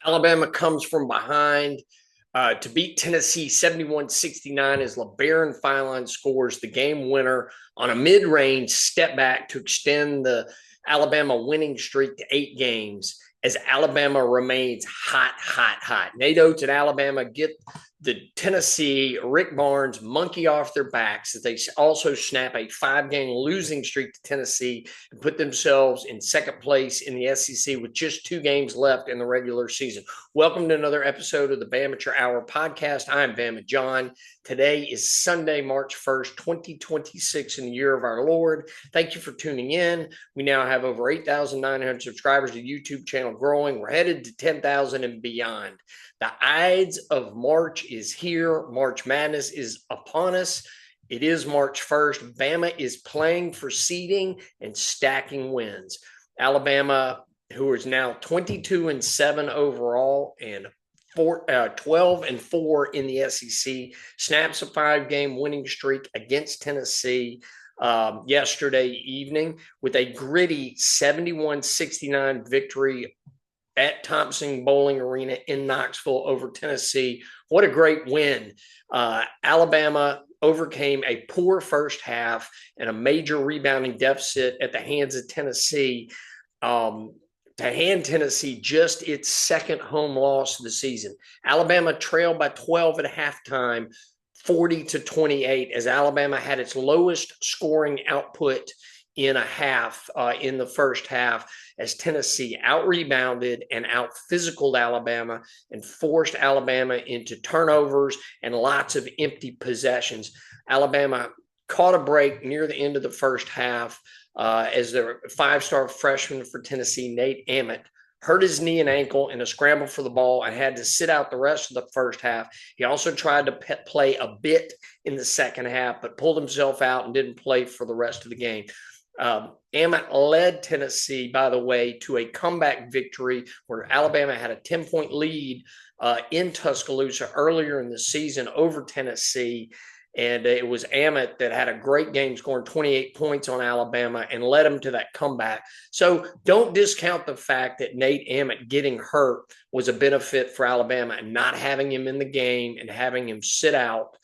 Alabama comes from behind to beat Tennessee 71-69 as Labaron Philon scores the game winner on a mid-range step back to extend the Alabama winning streak to 8 games as Alabama remains hot, hot, hot. Nate Oates and Alabama get the Tennessee Rick Barnes monkey off their backs as they also snap a 5-game losing streak to Tennessee and put themselves in second place in the SEC with just 2 games left in the regular season. Welcome to another episode of the Bamateur Hour podcast. I'm Bama John. Today is Sunday, March 1st, 2026 in the year of our Lord. Thank you for tuning in. We now have over 8,900 subscribers. The YouTube channel growing. We're headed to 10,000 and beyond. The Ides of March is here. March Madness is upon us. It is March 1st. Bama is playing for seeding and stacking wins. Alabama, who is now 22-7 overall and 12-4 in the SEC, snaps a 5-game winning streak against Tennessee yesterday evening with a gritty 71-69 victory at Thompson-Boling Arena in Knoxville over Tennessee. What a great win. Alabama overcame a poor first half and a major rebounding deficit at the hands of Tennessee to hand Tennessee just its second home loss of the season. Alabama trailed by 12 at halftime, 40-28, as Alabama had its lowest scoring output in a half in the first half as Tennessee out-rebounded and out-physicalled Alabama and forced Alabama into turnovers and lots of empty possessions. Alabama caught a break near the end of the first half as their 5-star freshman for Tennessee, Nate Ament, hurt his knee and ankle in a scramble for the ball and had to sit out the rest of the first half. He also tried to play a bit in the second half, but pulled himself out and didn't play for the rest of the game. Ament led Tennessee, by the way, to a comeback victory where Alabama had a 10-point lead in Tuscaloosa earlier in the season over Tennessee. And it was Ament that had a great game, scoring 28 points on Alabama and led them to that comeback. So don't discount the fact that Nate Ament getting hurt was a benefit for Alabama, and not having him in the game and having him sit out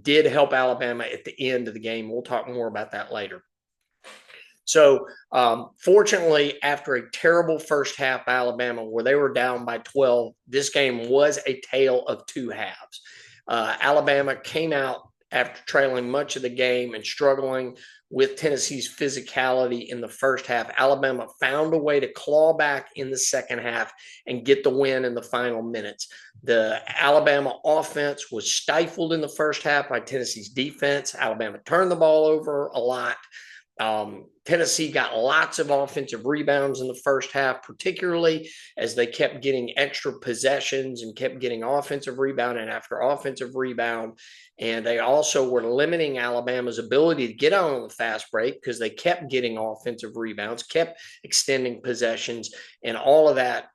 did help Alabama at the end of the game. We'll talk more about that later. So, fortunately, after a terrible first half, Alabama, where they were down by 12, this game was a tale of 2 halves. Alabama came out after trailing much of the game and struggling with Tennessee's physicality in the first half. Alabama found a way to claw back in the second half and get the win in the final minutes. The Alabama offense was stifled in the first half by Tennessee's defense. Alabama turned the ball over a lot. Tennessee got lots of offensive rebounds in the first half, particularly as they kept getting extra possessions and kept getting offensive rebound and after offensive rebound. And they also were limiting Alabama's ability to get on the fast break because they kept getting offensive rebounds, kept extending possessions, and all of that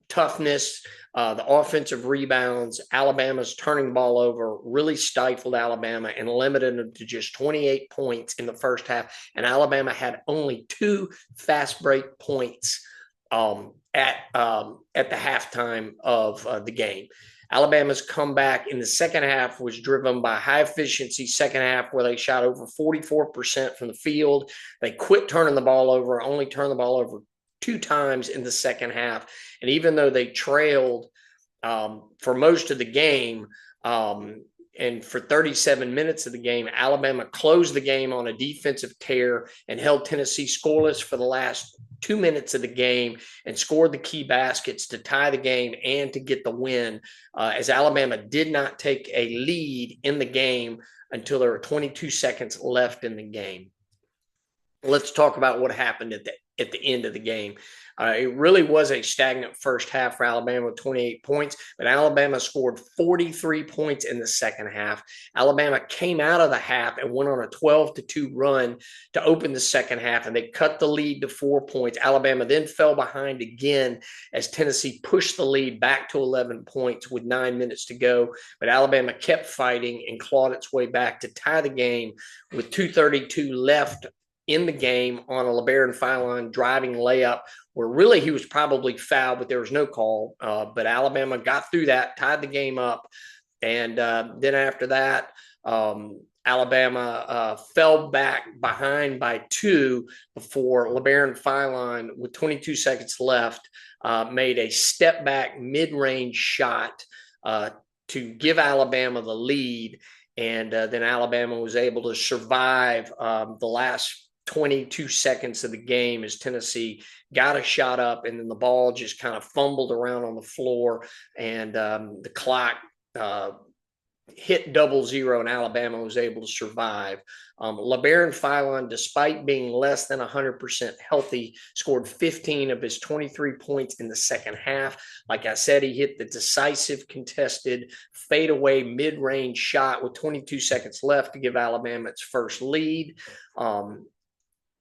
toughness, the offensive rebounds, Alabama's turning the ball over really stifled Alabama and limited them to just 28 points in the first half. And Alabama had only 2 fast break points at the halftime of the game. Alabama's comeback in the second half was driven by high efficiency second half where they shot over 44% from the field. They quit turning the ball over, only turned the ball over 2 times in the second half. And even though they trailed for most of the game, and for 37 minutes of the game, Alabama closed the game on a defensive tear and held Tennessee scoreless for the last 2 minutes of the game and scored the key baskets to tie the game and to get the win, as Alabama did not take a lead in the game until there were 22 seconds left in the game. Let's talk about what happened at the end of the game. It really was a stagnant first half for Alabama with 28 points, but Alabama scored 43 points in the second half. Alabama came out of the half and went on a 12-2 run to open the second half, and they cut the lead to 4 points. Alabama then fell behind again as Tennessee pushed the lead back to 11 points with 9 minutes to go, but Alabama kept fighting and clawed its way back to tie the game with 2:32 left in the game on a Labaron Philon driving layup, where really he was probably fouled, but there was no call. But Alabama got through that, tied the game up. And then after that, Alabama fell back behind by 2 before Labaron Philon, with 22 seconds left, made a step back mid-range shot to give Alabama the lead. And then Alabama was able to survive the last 22 seconds of the game as Tennessee got a shot up, and then the ball just kind of fumbled around on the floor, and the clock hit 00, and Alabama was able to survive. Labaron Philon, despite being less than 100% healthy, scored 15 of his 23 points in the second half. Like I said, he hit the decisive contested fadeaway mid-range shot with 22 seconds left to give Alabama its first lead.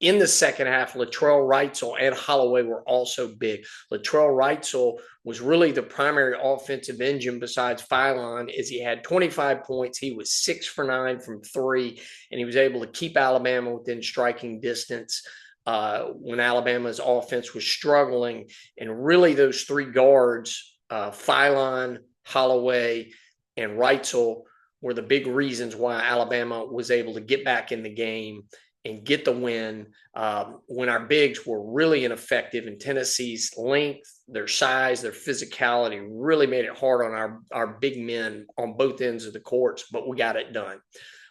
In the second half, Latrell Wrightsell and Holloway were also big. Latrell Wrightsell was really the primary offensive engine besides Philon, as he had 25 points. He was 6 for 9 from 3, and he was able to keep Alabama within striking distance when Alabama's offense was struggling. And really those 3 guards, Philon, Holloway, and Wrightsell, were the big reasons why Alabama was able to get back in the game and get the win when our bigs were really ineffective, and Tennessee's length, their size, their physicality really made it hard on our big men on both ends of the courts, but we got it done.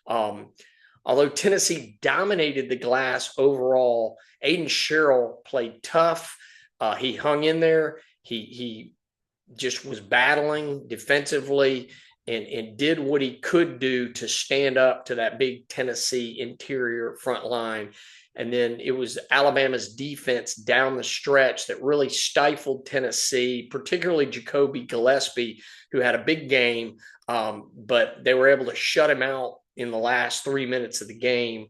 Although Tennessee dominated the glass overall, Aiden Sherrill played tough. He hung in there. He just was battling defensively, and did what he could do to stand up to that big Tennessee interior front line. And then it was Alabama's defense down the stretch that really stifled Tennessee, particularly Jacoby Gillespie, who had a big game, but they were able to shut him out in the last 3 minutes of the game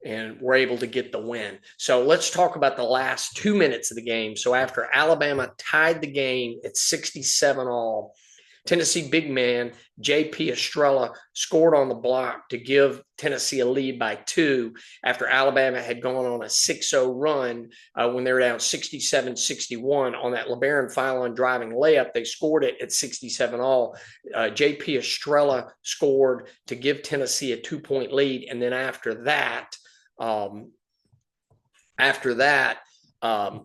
and were able to get the win. So let's talk about the last 2 minutes of the game. So after Alabama tied the game at 67-all, Tennessee big man J.P. Estrella scored on the block to give Tennessee a lead by 2 after Alabama had gone on a 6-0 run when they were down 67-61 on that Labaron Philon driving layup. They scored it at 67-all. J.P. Estrella scored to give Tennessee a 2-point lead, and then after that,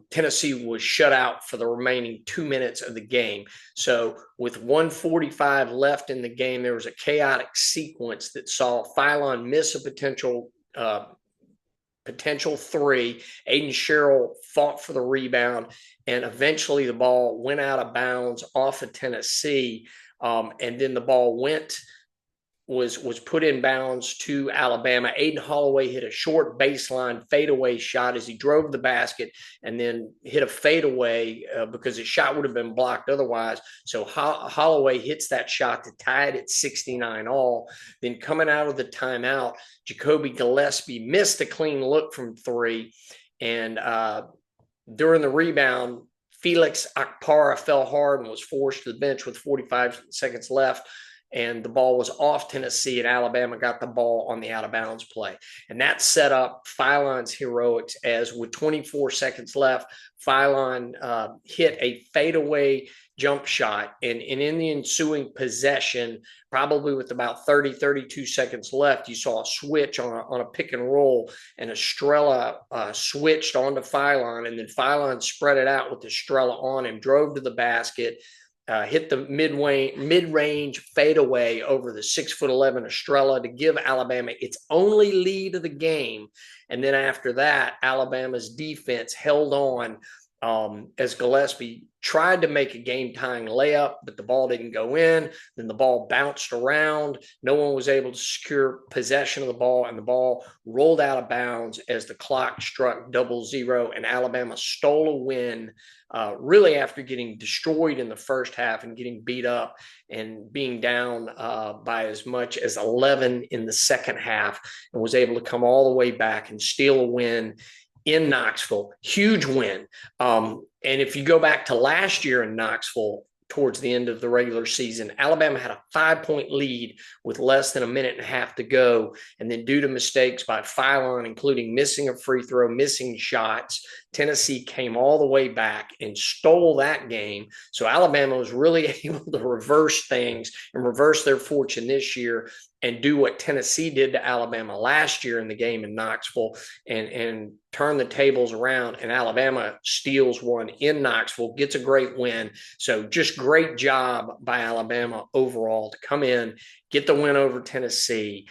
Tennessee was shut out for the remaining 2 minutes of the game. So with 1:45 left in the game, there was a chaotic sequence that saw Philon miss a potential 3. Aiden Sherrill fought for the rebound, and eventually the ball went out of bounds off of Tennessee, and then the ball was put in bounds to Alabama. Aiden Holloway hit a short baseline fadeaway shot as he drove the basket, and then hit a fadeaway because his shot would have been blocked otherwise. So Holloway hits that shot to tie it at 69-all. Then coming out of the timeout, Jacoby Gillespie missed a clean look from 3, and during the rebound, Felix Akpara fell hard and was forced to the bench with 45 seconds left. And the ball was off Tennessee, and Alabama got the ball on the out-of-bounds play. And that set up Philon's heroics, as with 24 seconds left, Philon hit a fadeaway jump shot. And in the ensuing possession, probably with about 32 seconds left, you saw a switch on a pick and roll, and Estrella switched onto Philon, and then Philon spread it out with Estrella on him, drove to the basket, hit the mid-range fadeaway over the 6'11" Estrella to give Alabama its only lead of the game. And then after that, Alabama's defense held on as Gillespie tried to make a game-tying layup, but the ball didn't go in. Then the ball bounced around. No one was able to secure possession of the ball, and the ball rolled out of bounds as the clock struck 00, and Alabama stole a win really after getting destroyed in the first half and getting beat up and being down by as much as 11 in the second half, and was able to come all the way back and steal a win in Knoxville. Huge win. And if you go back to last year in Knoxville, towards the end of the regular season. Alabama had a 5-point lead with less than a minute and a half to go. And then due to mistakes by Philon, including missing a free throw, missing shots, Tennessee came all the way back and stole that game. So Alabama was really able to reverse things and reverse their fortune this year and do what Tennessee did to Alabama last year in the game in Knoxville and turn the tables around. And Alabama steals one in Knoxville, gets a great win. So just great job by Alabama overall to come in, get the win over Tennessee,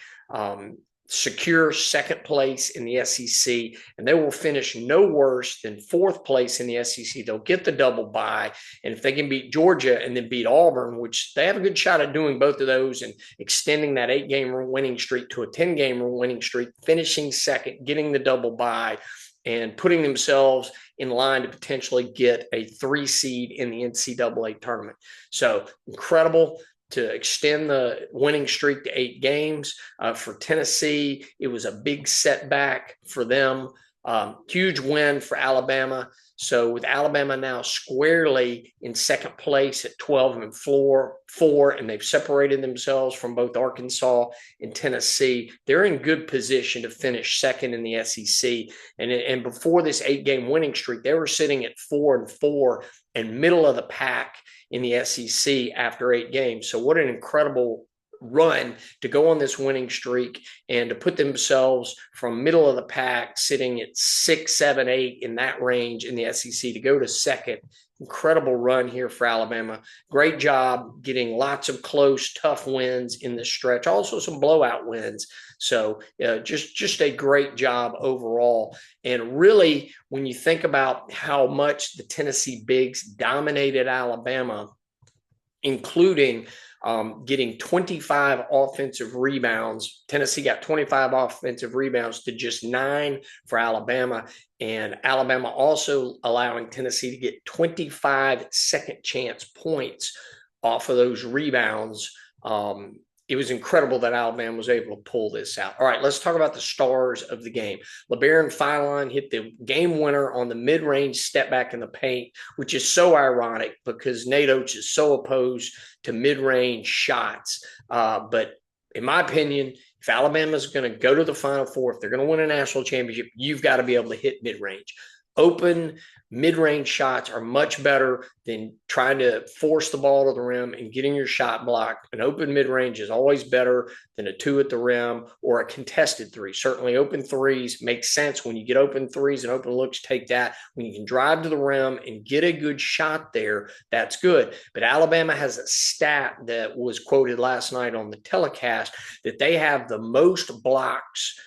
secure second place in the SEC, and they will finish no worse than fourth place in the SEC. They'll get the double bye, and if they can beat Georgia and then beat Auburn, which they have a good shot at doing both of those and extending that 8-game winning streak to a 10-game winning streak, finishing second, getting the double bye, and putting themselves in line to potentially get a 3 seed in the NCAA tournament. So incredible to extend the winning streak to 8 games. For Tennessee, it was a big setback for them. Huge win for Alabama. So with Alabama now squarely in second place at 12-4, and they've separated themselves from both Arkansas and Tennessee, they're in good position to finish second in the SEC. And before this 8-game winning streak, they were sitting at 4-4 and middle of the pack in the SEC after 8 games. So what an incredible run to go on this winning streak and to put themselves from middle of the pack sitting at 6, 7, 8 in that range in the SEC to go to second. Incredible run here for Alabama. Great job getting lots of close, tough wins in the stretch. Also some blowout wins. So just a great job overall. And really, when you think about how much the Tennessee Bigs dominated Alabama, including getting 25 offensive rebounds. Tennessee got 25 offensive rebounds to just 9 for Alabama. And Alabama also allowing Tennessee to get 25 second chance points off of those rebounds. It was incredible that Alabama was able to pull this out. All right, let's talk about the stars of the game. Labaron Philon hit the game winner on the mid-range step back in the paint, which is so ironic because Nate Oates is so opposed to mid-range shots. But in my opinion, if Alabama's going to go to the Final Four, if they're going to win a national championship, you've got to be able to hit mid-range. Open mid-range shots are much better than trying to force the ball to the rim and getting your shot blocked. An open mid-range is always better than a 2 at the rim or a contested 3. Certainly open threes makes sense. When you get open threes and open looks, take that. When you can drive to the rim and get a good shot there, that's good. But Alabama has a stat that was quoted last night on the telecast that they have the most blocks,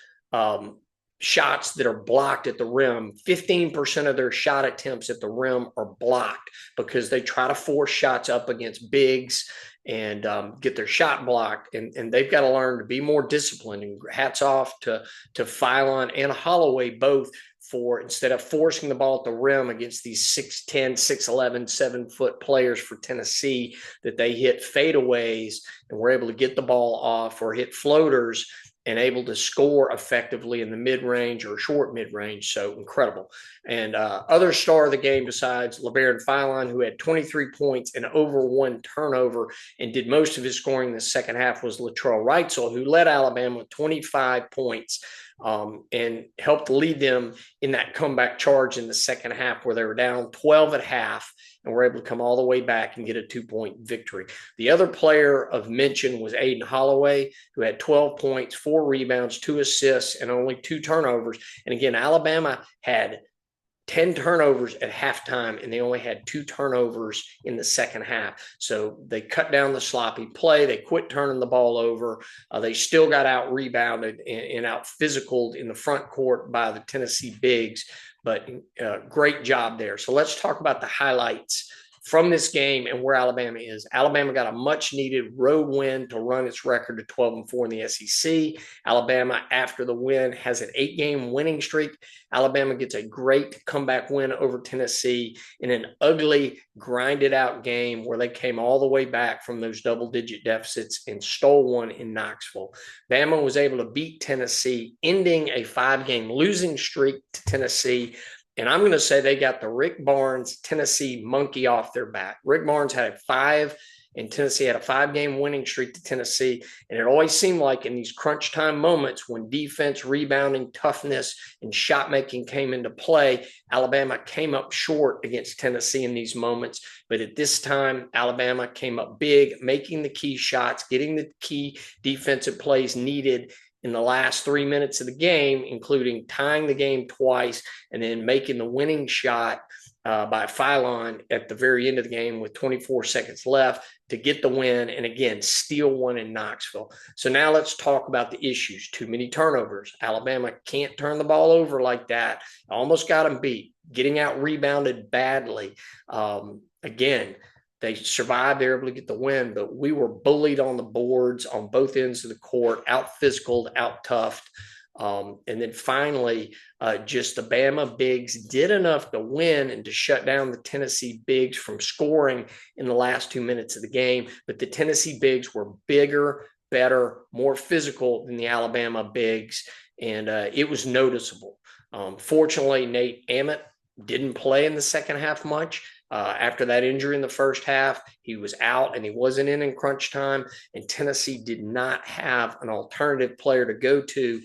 shots that are blocked at the rim. 15% of their shot attempts at the rim are blocked because they try to force shots up against bigs and get their shot blocked. And they've got to learn to be more disciplined. And hats off to Philon and Holloway both for, instead of forcing the ball at the rim against these 6'10", 6'11", 7-foot players for Tennessee, that they hit fadeaways and were able to get the ball off or hit floaters and able to score effectively in the mid-range or short mid-range. So incredible. And other star of the game besides Labaron Philon, who had 23 points and over 1 turnover and did most of his scoring in the second half, was Latrell Wrightsell, who led Alabama with 25 points and helped lead them in that comeback charge in the second half where they were down 12 at half and were able to come all the way back and get a 2-point victory. The other player of mention was Aiden Holloway, who had 12 points, 4 rebounds, 2 assists, and only 2 turnovers. And again, Alabama had 10 turnovers at halftime, and they only had 2 turnovers in the second half. So they cut down the sloppy play. They quit turning the ball over. They still got out-rebounded and out-physicaled in the front court by the Tennessee Bigs, but great job there. So let's talk about the highlights from this game and where Alabama is. Alabama got a much-needed road win to run its record to 12-4 in the SEC. Alabama, after the win, has an 8-game winning streak. Alabama gets a great comeback win over Tennessee in an ugly, grinded-out game where they came all the way back from those double-digit deficits and stole one in Knoxville. Bama was able to beat Tennessee, ending a 5-game losing streak to Tennessee. And I'm going to say they got the Rick Barnes, Tennessee monkey off their back. Rick Barnes had a 5, and Tennessee had a 5-game winning streak to Tennessee. And it always seemed like in these crunch time moments when defense, rebounding, toughness, and shot making came into play, Alabama came up short against Tennessee in these moments. But at this time, Alabama came up big, making the key shots, getting the key defensive plays needed in the last 3 minutes of the game, including tying the game twice and then making the winning shot by Philon at the very end of the game with 24 seconds left to get the win, and again, steal one in Knoxville. So now let's talk about the issues. Too many turnovers. Alabama can't turn the ball over like that. Almost got them beat. Getting out rebounded badly. Again, they survived. They were able to get the win, but we were bullied on the boards on both ends of the court, out-physicalled, out-toughed. And then finally, just the Bama bigs did enough to win and to shut down the Tennessee bigs from scoring in the last 2 minutes of the game. But the Tennessee bigs were bigger, better, more physical than the Alabama bigs, and it was noticeable. Fortunately, Nate Ament didn't play in the second half much. After that injury in the first half, he was out and he wasn't in crunch time, and Tennessee did not have an alternative player to go to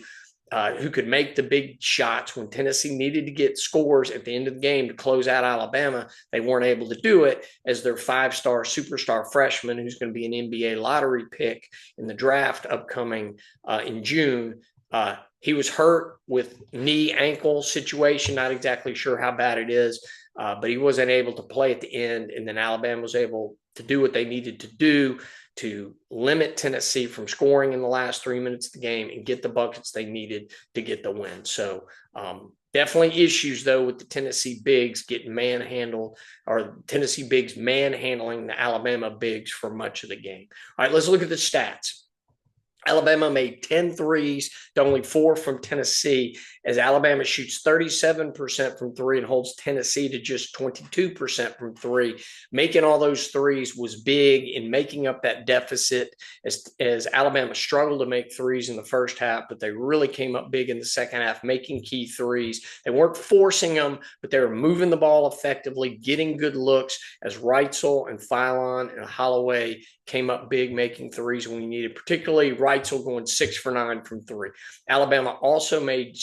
who could make the big shots when Tennessee needed to get scores at the end of the game to close out Alabama. They weren't able to do it as their 5-star superstar freshman, who's going to be an NBA lottery pick in the draft upcoming in June. He was hurt with knee ankle situation. Not exactly sure how bad it is, but he wasn't able to play at the end. And then Alabama was able to do what they needed to do to limit Tennessee from scoring in the last 3 minutes of the game and get the buckets they needed to get the win. So definitely issues, though, with the Tennessee bigs getting manhandled, or Tennessee bigs manhandling the Alabama bigs for much of the game. All right, let's look at the stats. Alabama made 10 threes to only 4 from Tennessee, as Alabama shoots 37% from 3 and holds Tennessee to just 22% from 3. Making all those threes was big in making up that deficit, as Alabama struggled to make threes in the first half, but they really came up big in the second half, making key threes. They weren't forcing them, but they were moving the ball effectively, getting good looks, as Reitzel and Philon and Holloway came up big, making threes when we needed, particularly Reitzel going 6 for 9 from 3. Alabama also made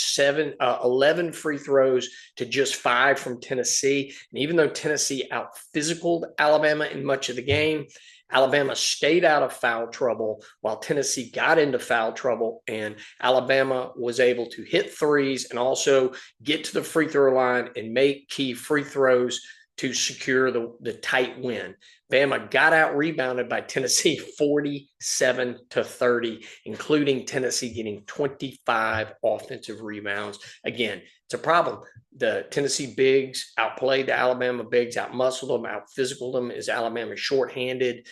11 free throws to just 5 from Tennessee. And even though Tennessee out-physicalled Alabama in much of the game, Alabama stayed out of foul trouble while Tennessee got into foul trouble, and Alabama was able to hit threes and also get to the free throw line and make key free throws to secure the tight win. Bama got out rebounded by Tennessee 47-30, including Tennessee getting 25 offensive rebounds. Again, it's a problem. The Tennessee bigs outplayed the Alabama bigs, outmuscled them, outphysicaled them, as Alabama shorthanded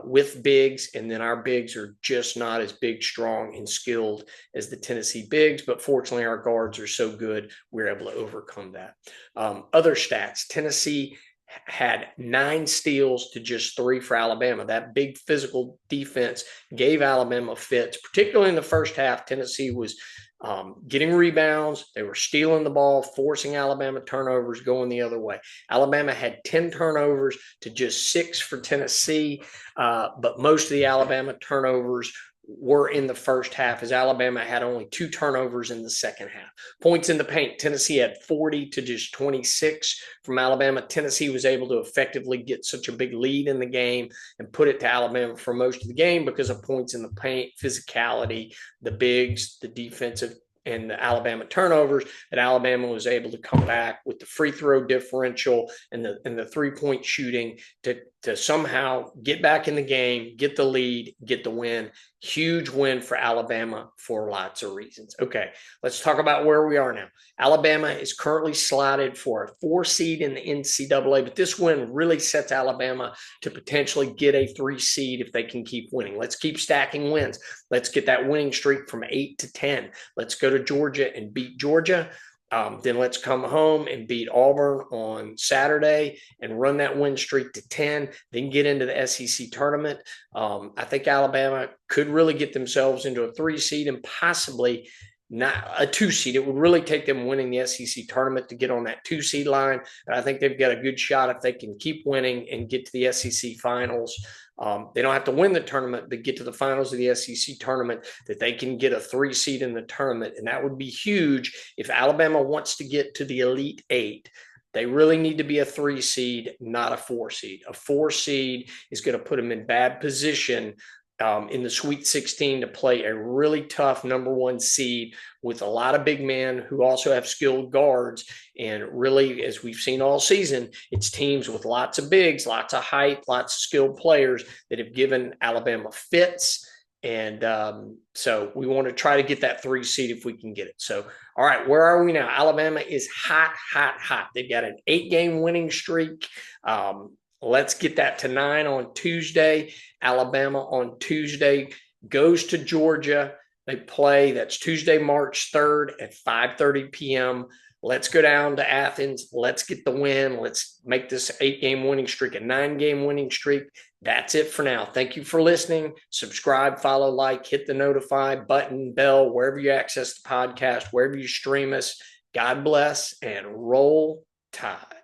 with bigs, and then our bigs are just not as big, strong, and skilled as the Tennessee bigs, but fortunately our guards are so good we're able to overcome that. Other stats, Tennessee had 9 steals to just 3 for Alabama. That big physical defense gave Alabama fits, particularly in the first half. Tennessee was getting rebounds. They were stealing the ball, forcing Alabama turnovers, going the other way. Alabama had 10 turnovers to just 6 for Tennessee, but most of the Alabama turnovers were in the first half, as Alabama had only 2 turnovers in the second half. Points in the paint, Tennessee had 40 to just 26 from Alabama. Tennessee was able to effectively get such a big lead in the game and put it to Alabama for most of the game because of points in the paint, physicality, the bigs, the defensive, and the Alabama turnovers, that Alabama was able to come back with the free throw differential and the 3-point shooting to somehow get back in the game, get the lead, get the win. Huge win for Alabama for lots of reasons. Okay, let's talk about where we are now. Alabama is currently slotted for a 4 seed in the NCAA, but this win really sets Alabama to potentially get a 3 seed if they can keep winning. Let's keep stacking wins. Let's get that winning streak from 8 to 10. Let's go to Georgia and beat Georgia. Then let's come home and beat Auburn on Saturday and run that win streak to 10, then get into the SEC tournament. I think Alabama could really get themselves into a 3 seed and possibly not a 2 seed. It would really take them winning the SEC tournament to get on that 2 seed line. But I think they've got a good shot if they can keep winning and get to the SEC finals. They don't have to win the tournament, but get to the finals of the SEC tournament, that they can get a 3 seed in the tournament. And that would be huge if Alabama wants to get to the Elite Eight. They really need to be a 3 seed, not a 4 seed. A 4 seed is going to put them in bad position in the Sweet 16 to play a really tough #1 seed with a lot of big men who also have skilled guards. And really, as we've seen all season, it's teams with lots of bigs, lots of height, lots of skilled players that have given Alabama fits. And so we want to try to get that 3 seed if we can get it. So, all right, where are we now? Alabama is hot, hot, hot. They've got an 8-game winning streak. Let's get that to 9 on Tuesday. Alabama on Tuesday goes to Georgia. They play. That's Tuesday, March 3rd at 5:30 p.m. Let's go down to Athens. Let's get the win. Let's make this 8-game winning streak a 9-game winning streak. That's it for now. Thank you for listening. Subscribe, follow, like, hit the notify button, bell, wherever you access the podcast, wherever you stream us. God bless and roll Tide.